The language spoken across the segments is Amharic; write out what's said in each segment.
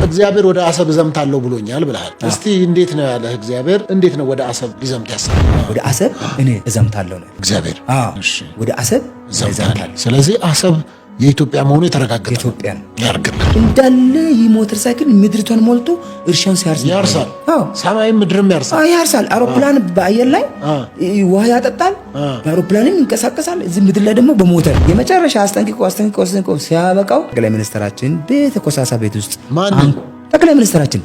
እግዚአብሔር ወደ አሰብ ዘምታለሁ ብሎኛል ብለሃል። እስቲ እንዴት ነው ያለህ እግዚአብሔር? እንዴት ነው ወደ አሰብ ሊዘምት ያሰበው? ወደ አሰብ እኔ እዘምታለሁ ነው እግዚአብሔር። እሺ ወደ አሰብ ዘምታለሁ። ስለዚህ አሰብ የኢትዮጵያ መሆኑ የተረጋገጠ ኢትዮጵያ ያርግልን። እንዳለ ሞተር ሳይክል ምድሪቷን ሞልቶ እርሻውን ያርሳል። ሰማይም ምድርም ያርሳል። አውሮፕላን በአየር ላይ ውሃ ያጠጣል፣ በአውሮፕላንም ይንቀሳቀሳል። እዚህ ምድር ላይ ደግሞ በሞተር የመጨረሻ አስጠንቅቆ ሲያበቃው ጠቅላይ ሚኒስትራችን ቤተ ኮሳሳ ቤት ውስጥ ማን ጠቅላይ ሚኒስትራችን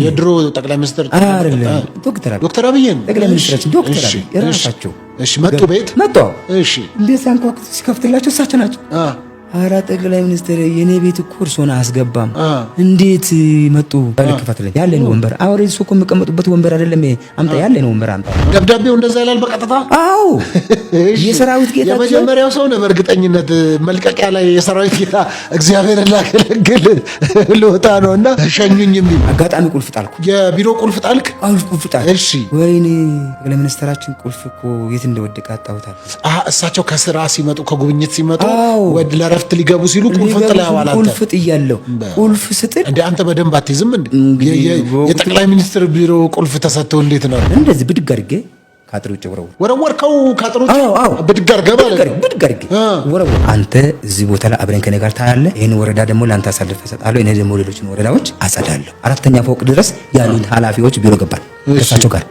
የድሮ ጠቅላይ ሚኒስትር አይደለም ዶክተር አብይ ጠቅላይ ሚኒስትራችን ዶክተር አብይ የራሳቸው መጡ ቤት መጡ። እሺ እንዴት ሳንኳኩ ሲከፍትላቸው እሳቸው ናቸው። አራ ጠቅላይ ሚኒስትር የኔ ቤት እኮ እርሶን አስገባም እንዴት መጡ? ልክፈትልኝ ያለን ወንበር አውሬ ሱቁ የሚቀመጡበት ወንበር አይደለም። አምጣ ያለን ወንበር አምጣ። ደብዳቤው እንደዛ ይላል በቀጥታ። አዎ የሰራዊት ጌታ የመጀመሪያው ሰው ነው። በእርግጠኝነት መልቀቂያ ላይ የሰራዊት ጌታ እግዚአብሔርን ላገለግል ልወጣ ነውና ሸኙኝ የሚል አጋጣሚ ቁልፍ ጣልኩ። የቢሮ ቁልፍ ጣልክ? ቁልፍ ጣልኩ። እሺ ወይኔ ጠቅላይ ሚኒስትራችን ቁልፍ እኮ የት እንደወደቀ አጣሁታል። እሳቸው ከስራ ሲመጡ ከጉብኝት ሲመጡ ወደ ለረፍት ሊገቡ ሲሉ ቁልፍ ጥለው አላንተ ቁልፍ ጥያለሁ። ቁልፍ ስጥል እንዴ አንተ በደንብ አትይዝም እንዴ? የጠቅላይ ሚኒስትር ቢሮ ቁልፍ ተሰጥቶ እንዴት ነው እንደዚህ ብድግ አድርጌ ካጥሩ ውጭ ወረወርከው? ካጥሩ ብድግ አድርገህ ወረወር። አንተ እዚህ ቦታ ላይ አብረን ከኔ ጋር ታያለህ። ይሄን ወረዳ ደግሞ ላንተ አሳልፈ እሰጣለሁ። እኔ ደግሞ ሌሎችን ወረዳዎች አጸዳለሁ። አራተኛ ፎቅ ድረስ ያሉት ኃላፊዎች ቢሮ ገባል። ከእሳቸው ጋር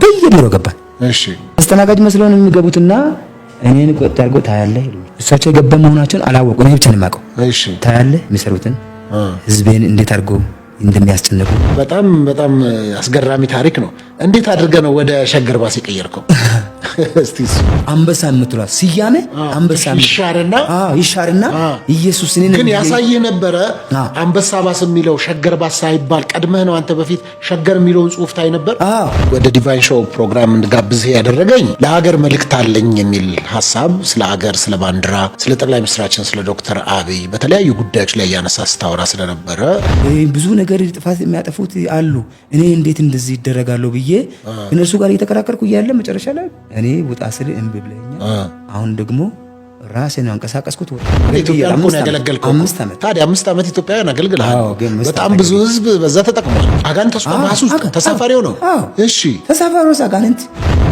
በየቢሮ ገባል። እሺ አስተናጋጅ መስሎን የሚገቡትና እኔን ቆጥ አድርጎ ታያለህ ይሉኝ። እሳቸው የገባ መሆናቸውን አላወቁ። እኔ ብቻ ነው የማውቀው። እሺ ታያለህ የሚሰሩትን ህዝቤን እንዴት አድርጎ እንደሚያስጨንቁ። በጣም በጣም አስገራሚ ታሪክ ነው። እንዴት አድርገህ ነው ወደ ሸገር ባስ የቀየርከው? እስቲ አንበሳ የምትሏ ስያሜ አንበሳ ይሻርና ኢየሱስ እኔን ግን ያሳየህ ነበረ። አንበሳ ባስ የሚለው ሸገር ባስ ሳይባል ቀድመህ ነው አንተ በፊት ሸገር የሚለውን ጽሑፍ ታይ ነበር። ወደ ዲቫይን ሾው ፕሮግራም እንድጋብዝህ ያደረገኝ ለሀገር መልእክት አለኝ የሚል ሐሳብ ስለ ሀገር፣ ስለ ባንዲራ፣ ስለ ጠቅላይ ሚኒስትራችን ስለ ዶክተር አብይ በተለያዩ ጉዳዮች ላይ ያነሳ ስታወራ ስለነበረ ብዙ ነገር ጥፋት የሚያጠፉት አሉ። እኔ እንዴት እንደዚህ ይደረጋሉ ብዬ እነሱ ጋር እየተከራከርኩ እያለ መጨረሻ ላይ እኔ ውጣ ስል እምቢ ብለኸኛል። አሁን ደግሞ ራሴን አንቀሳቀስኩት። ኢትዮጵያን እኮ ነው ያገለገልከው 5 ዓመት። ታዲያ 5 ዓመት ኢትዮጵያን አገልግለሃል። በጣም ብዙ ህዝብ በዛ ተጠቅሟል። አጋንንት ተስቆማሱ ተሳፋሪው ነው። እሺ ተሳፋሪው አጋንንት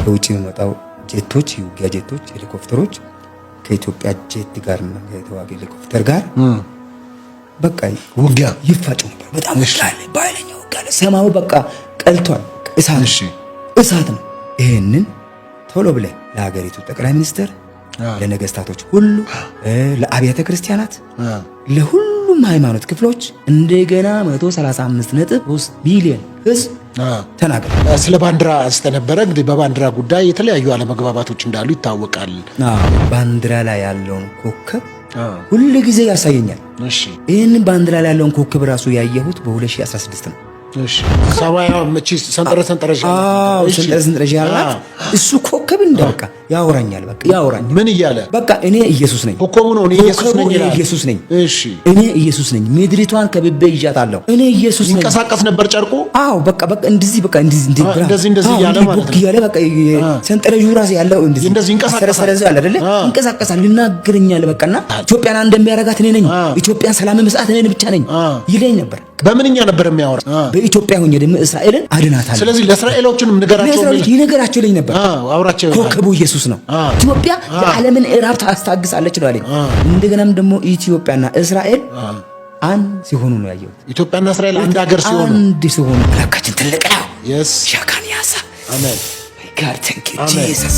ከውጪ የሚመጣው ጄቶች፣ የውጊያ ጄቶች፣ ሄሊኮፕተሮች ከኢትዮጵያ ጄት ጋር ነው የተዋጋ ሄሊኮፕተር ጋር በቃ ውጊያ ይፋጭ ነበር። በጣም ይሻለ ባይለኛው ውጊያ ሰማው በቃ ቀልቷል። እሳት ነው። ይሄንን ቶሎ ብለህ ለሀገሪቱ ጠቅላይ ሚኒስትር፣ ለነገስታቶች ሁሉ፣ ለአብያተ ክርስቲያናት፣ ለሁሉም ሃይማኖት ክፍሎች እንደገና 135.3 ሚሊዮን ህዝብ ተናገረ። ስለ ባንዲራ አስተነበረ። እንግዲህ በባንዲራ ጉዳይ የተለያዩ አለመግባባቶች እንዳሉ ይታወቃል። ባንዲራ ላይ ያለውን ኮከብ ሁሉ ጊዜ ያሳየኛል። እሺ ይሄንን ባንዲራ ላይ ያለውን ኮከብ ራሱ ያየሁት በ2016 ነው። እሺ ሰማያዊ ሰንጠረዥ ያላት እሱ ኮከብ እንደበቃ ያወራኛል። በቃ ያወራኛል። ምን እያለ በቃ እኔ ኢየሱስ ነኝ። ኮከቡ ነው እኔ ኢየሱስ ነኝ ይላል። ኢየሱስ ነኝ። እሺ እኔ ኢየሱስ ነኝ። ምድሪቷን ከብቤ ይዣታለሁ። እኔ ኢየሱስ ነኝ። ይንቀሳቀስ ነበር ጨርቁ። አዎ በቃ እንደዚህ እያለ ማለት ነው። እያለ በቃ ሰንጠረዡ ራስ ያለው እንደዚህ ይንቀሳቀሳል አይደለ? ይንቀሳቀሳል፣ ይናገረኛል። በቃና ኢትዮጵያን እንደሚያረጋት እኔ ነኝ። ኢትዮጵያን ሰላም መስጣት እኔ ብቻ ነኝ ይለኝ ነበር። በምንኛ ነበር የሚያወራ? በኢትዮጵያ ሆኜ ደግሞ እስራኤልን አድናታለሁ። ስለዚህ ለእስራኤሎችንም ንገራቸው ይለኝ ነበር። አውራቸው ኮከቡ ኢየሱስ ነው። ኢትዮጵያ የዓለምን እራብ ታስታግሳለች ነው አለኝ። እንደገናም ደግሞ ኢትዮጵያና እስራኤል አንድ ሲሆኑ ነው ያየሁት። ኢትዮጵያና እስራኤል አንድ ሀገር ሲሆኑ አንድ ሲሆኑ አምላካችን ትልቅ ነው። yes ሻካን ያሳ አሜን God thank you Jesus